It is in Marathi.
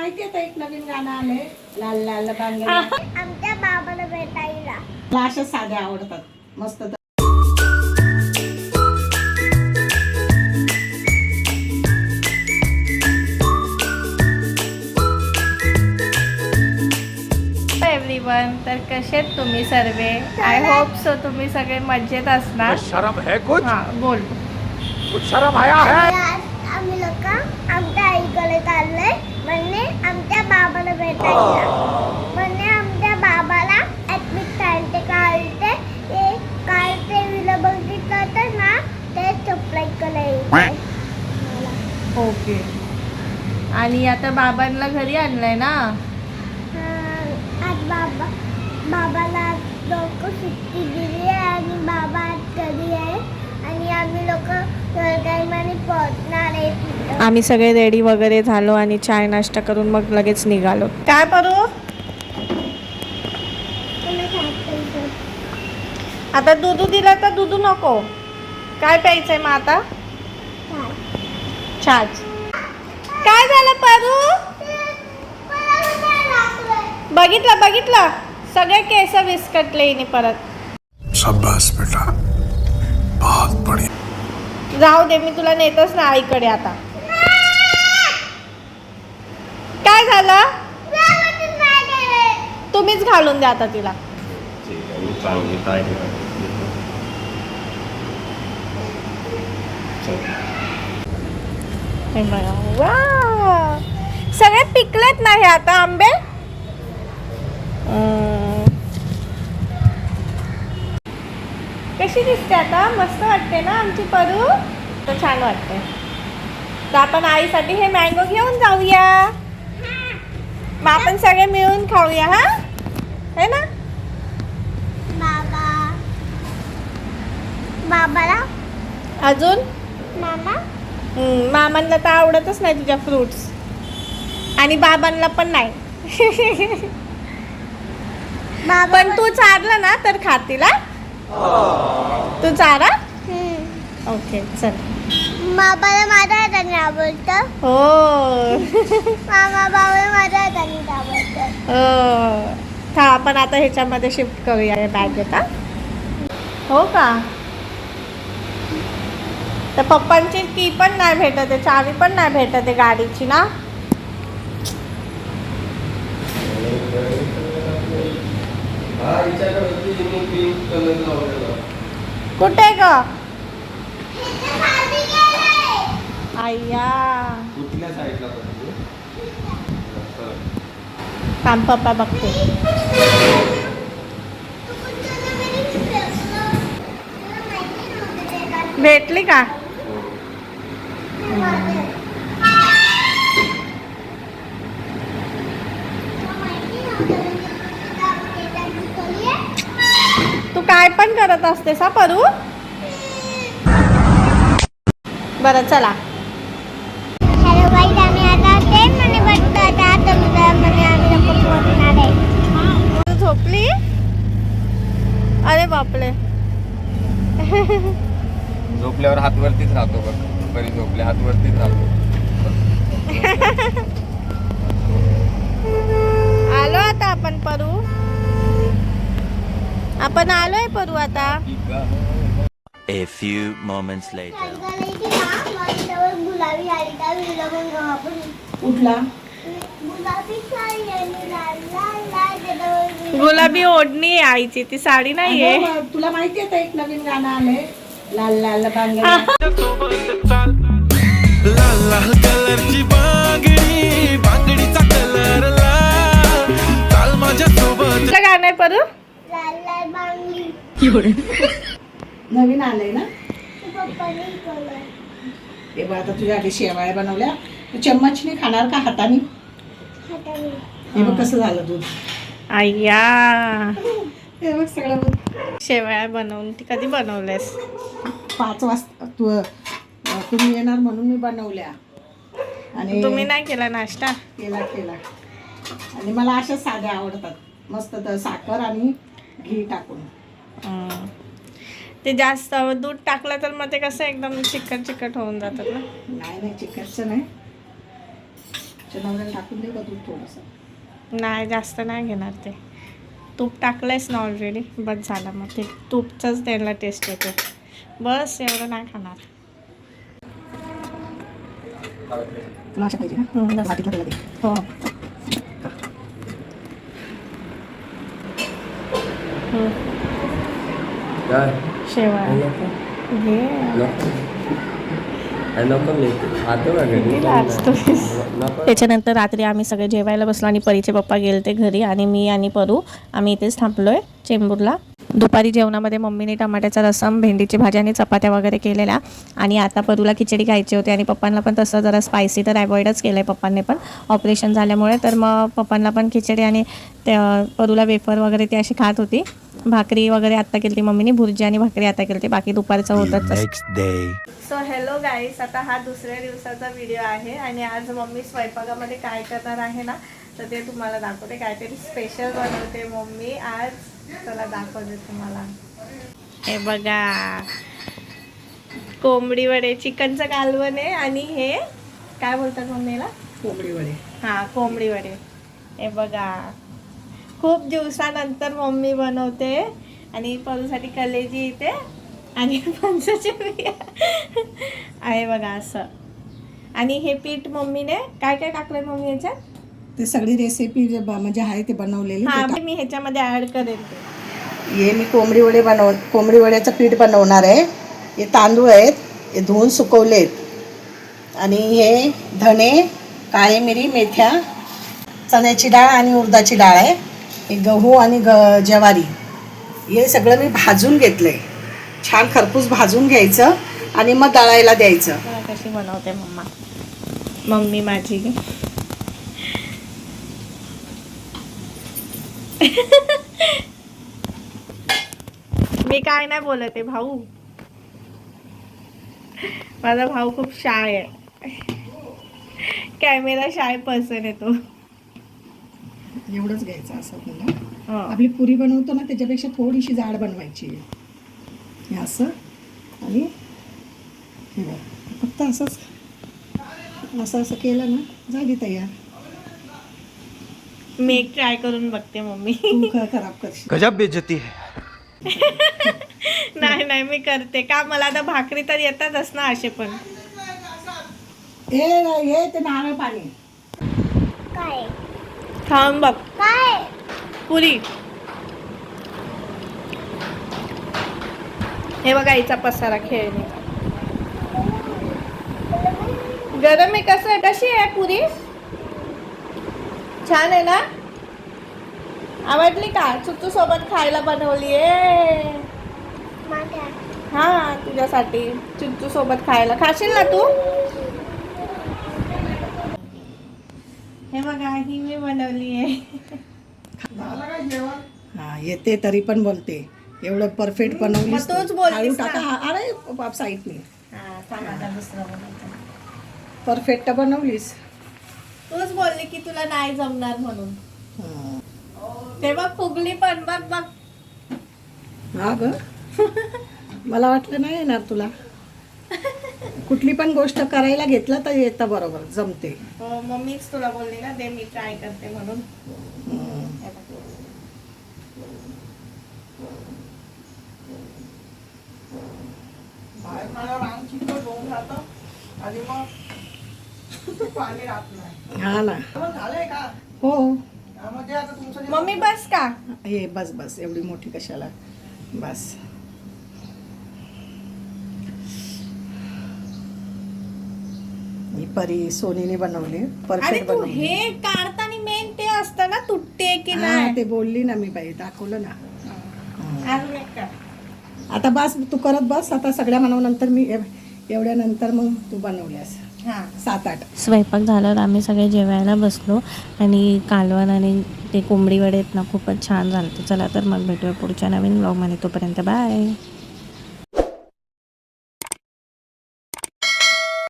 माहिती आहे एक नवीन गाणं आलंय, लाल लाल बांगड्या. आमच्या बाबाला भेटायला. मला अशा साध्या आवडतात मस्त. एव्हरीवन, तर कसे आहेत तुम्ही सर्वे? आय होप सो तुम्ही सगळे मजेत असणार. शर्म है कुछ? हां बोल. कुछ शर्म आया है? आम्ही लोक आमच्या आईकडे चाललोय म्हणजे आमच्या बाबाला भेटायला. म्हणजे आमच्या बाबाला ऍडमिट करायचे काल ते विलं बघितलं तर ना ते सप्लाय करायचं. ओके. आणि आता बाबांना घरी आणलंय ना? आज बाबाला लोक सुट्टी दिली आहे आणि बाबा आज घरी आहे आणि आम्ही लोक टायमाने पोहोचणार आहे. आम्ही सगळे रेडी वगैरे झालो आणि चाय नाश्ता करून मग लगेच निघालो. काय करू आता? दूध दिला तर दूध नको. काय प्यायचंय मग आता? छाछ. काय झालं परू? बघितलं सगळे केस विस्कटले हिने परत. शाबाश बेटा, बहुत बढ़िया. जाऊ दे, मी तुला नेतच ना आईकडे आता. काय झालं? तुम्हीच घालून द्या आता तिला. हे बघा, वाव, सगळे पिकलेत ना हे आता आंबे. कशी दिसते आता? मस्त वाटते ना आमची परू? तर छान वाटते. तर आपण आईसाठी हे मँगो घेऊन जाऊया. मग आपण सगळे मिळून खाऊया. हा है ना? बाबाला अजून मामा मामांना तर आवडतच नाही तुझ्या फ्रुट्स आणि बाबांना पण नाही. पण तू चारलं ना तर खातील. तू चारा. ओके चल. बाबाला माझ्या हाताने आवडतं. हो. मामा बाबाला माझ्या हाताने आवडतं. हो. आपण आता ह्याच्यामध्ये शिफ्ट करूया बॅग आता. हो का? तर पप्पांची की पण नाही भेटत आहे, चावी पण नाही भेटत आहे गाडीची ना. कुठे ग? आय्या, काम पप्पा बघते. भेटली का? तू काय पण करत असतेस हा परू? बरं चला. हॅलो गाईज, आम्ही आता ते म्हणे बघतो आता तुमचं म्हणे आम्ही लोक पोहोचणार आहे. झोपली? अरे बापरे. झोपल्यावर हात वरतीच राहतो बघ. बरी झोपले हात वरतीच राहतो. आलो आता आपण परू. आपण आलोय परू आता. A few moments later. गुलाबी आईचा विलं मग आपण कुठला? गुलाबी साडी आणि लाल लाल लाल त्याच्यावर गुलाबी ओढणी आहे आईची, ती साडी नाहीये. अगं, तुला माहिती आहे एक नवीन गाणं आलंय, लाल लाल बांगड्या. लाल लाल कलरची बांगडी, बांगडीचा कलर लाल. चाल माझ्या सोबत. कुठलं गाणं आहे परू? लाल लाल बांगडी. नवीन आलंय ना. पप्पाने केलं. हे बघ, आता तुझ्या आधी शेवाळ्या बनवल्या. तू चम्मचने खाणार का हाताने? हाताने. हे बघ कसं झालं दूध. आय्या, हे बघ सगळं बघ. शेवया बनवून ती कधी बनवल्यास? 5 वाजता तुम्ही येणार म्हणून मी बनवल्या. आणि तुम्ही नाही केला नाश्ता? केला. आणि मला अशा साध्या आवडतात मस्त, तर साखर आणि घी टाकून. ते जास्त दूध टाकलं तर मग ते कसं एकदम चिकट होऊन जातात ना. नाही चिकटचं नाही. नवऱ्याला टाकून दे का दूध थोडंसं. नाही जास्त नाही घेणार ते. तूप टाकलंयस ना ऑलरेडी, बस झालं. मग ते तूपचंच त्यांना टेस्ट येते. बस एवढं नाही खाणार. तुला अशा पाहिजे ना वाटीतलं त्याला दे. हो. शेवाळ घे. किती लाजतोयस. त्याच्यानंतर रात्री आम्ही सगळे जेवायला बसलो आणि परीचे पप्पा गेले घरी आणि मी आणि परू आम्ही इथेच थांबलोय चेंबूरला. दुपारी जेवणामध्ये मम्मीने टमाट्याचा रसम, भेंडीची भाजी आणि चपात्या वगैरे केलेल्या. आणि आता परूला खिचडी खायची होती आणि पप्पांना पण तसं जरा स्पायसी तर अवॉइडच केलं आहे पप्पांनी पण ऑपरेशन झाल्यामुळे. तर मग पप्पांना पण खिचडी आणि त्या परूला वेफर वगैरे ते अशी खात होती. भाकरी वगैरे आत्ता केली मम्मीने, भुर्जी आणि भाकरी आता केली. बाकी दुपारचं होतंच. Next day. सो हॅलो गाईस, आता हा दुसऱ्या दिवसाचा व्हिडिओ आहे आणि आज मम्मी स्वयंपाकामध्ये काय करणार आहे ना, तर ते तुम्हाला दाखवते. काहीतरी स्पेशल बनवते मम्मी आज. चला दाखवते तुम्हाला. हे बघा, कोंबडी वडे, चिकनचं कालवण आहे. आणि हे काय बोलतात मम्मीला? कोंबडी वडे. हां, कोंबडी वडे. हे बघा, खूप दिवसानंतर मम्मी बनवते. आणि परूसाठी कलेजी इथे आणि फणसाच्या बिया आहे बघा असं. आणि हे पीठ मम्मीने काय काय टाकलंय मम्मी याच्यात? ते सगळी रेसिपी जे म्हणजे आहे ते बनवलेली. हां, मी ह्याच्यामध्ये ऍड करेन ते. हे मी कोंबडी वड्याचं पीठ बनवणार आहे. हे तांदूळ आहेत, हे धुवून सुकवलेत. आणि हे धणे, काळी मिरी, मेथ्या, चण्याची डाळ आणि उडदाची डाळ आहे. हे गहू आणि ज्वारी. हे सगळं मी भाजून घेतलं आहे. छान खरपूस भाजून घ्यायचं आणि मग दळायला द्यायचं. कशी बनवते मम्मी माझी. मी काय नाही बोलत आहे भाऊ. माझा भाऊ खूप शाय आहे. कॅमेरा शाय पर्सन येतो. एवढंच घ्यायचं असं आपल्याला. आपली पुरी बनवतो ना त्याच्यापेक्षा थोडीशी जाड बनवायची. हे असं आणि हे बघ, फक्त असंच असं केलं ना झाली तयार. मी एक ट्राय करून बघते मम्मी. तू खराब करशील. गजब बेइज्जती है. नाही मी करते का. मला आता भाकरी तर येतातच ना असे पण. हे ते नारळ पाणी. काय खाऊन बघ काय पुरी. हे बघा आईचा पसारा खेळणे. गरम आहे. कसं आहे, कशी आहे पुरी? छान आहे ना? आवडली का? चुट्टू सोबत खायला बनवली आहे. माझ्या हा, तुझ्यासाठी चुट्टू सोबत खायला. खाशील ना तू? हे बघा, ही मी बनवली आहे. हा, येते तरी पण बोलते. एवढं परफेक्ट बनवलीस. मग तूच बोललीस हळू ना. टाका. अरे बाप साईडने हा, थांब आता दुसरं बनवते. परफेक्ट बनवलीस. तूच बोलली की तुला नाही जमणार म्हणून. हा. ते बघ फुगली पण. बघ बघ. हा ग, मला वाटलं नाही येणार तुला. कुठली पण गोष्ट करायला घेतलं तर येतं बरोबर, जमते. हो, मम्मीच तुला बोलली ना ते मी ट्राय करते म्हणून. हे बघ. हा ना. हो. मम्मी बस का? हे बस बस, एवढी मोठी कशाला. बस. ही परी सोनीने बनवली. आणि परफेक्ट तू बनवली. हे काढताना मेन ते असतं ना, तुटते की हा, नाही. ते बोलली ना मी बाई, दाखवलं ना. अजून एक कर. आता बस तू करत बस. आता सगळ्या बनवल्यानंतर मी एवढ्या नंतर मग तू बनवल्यास. हा, 7-8. स्वयंपाक झाल्यावर आम्ही सगळे जेवायला बसलो आणि कालवण आणि ते कोंबडी वडे आहेत ना खूपच छान झालं. चला तर मग भेटूया पुढच्या नवीन ब्लॉगमध्ये. तोपर्यंत बाय.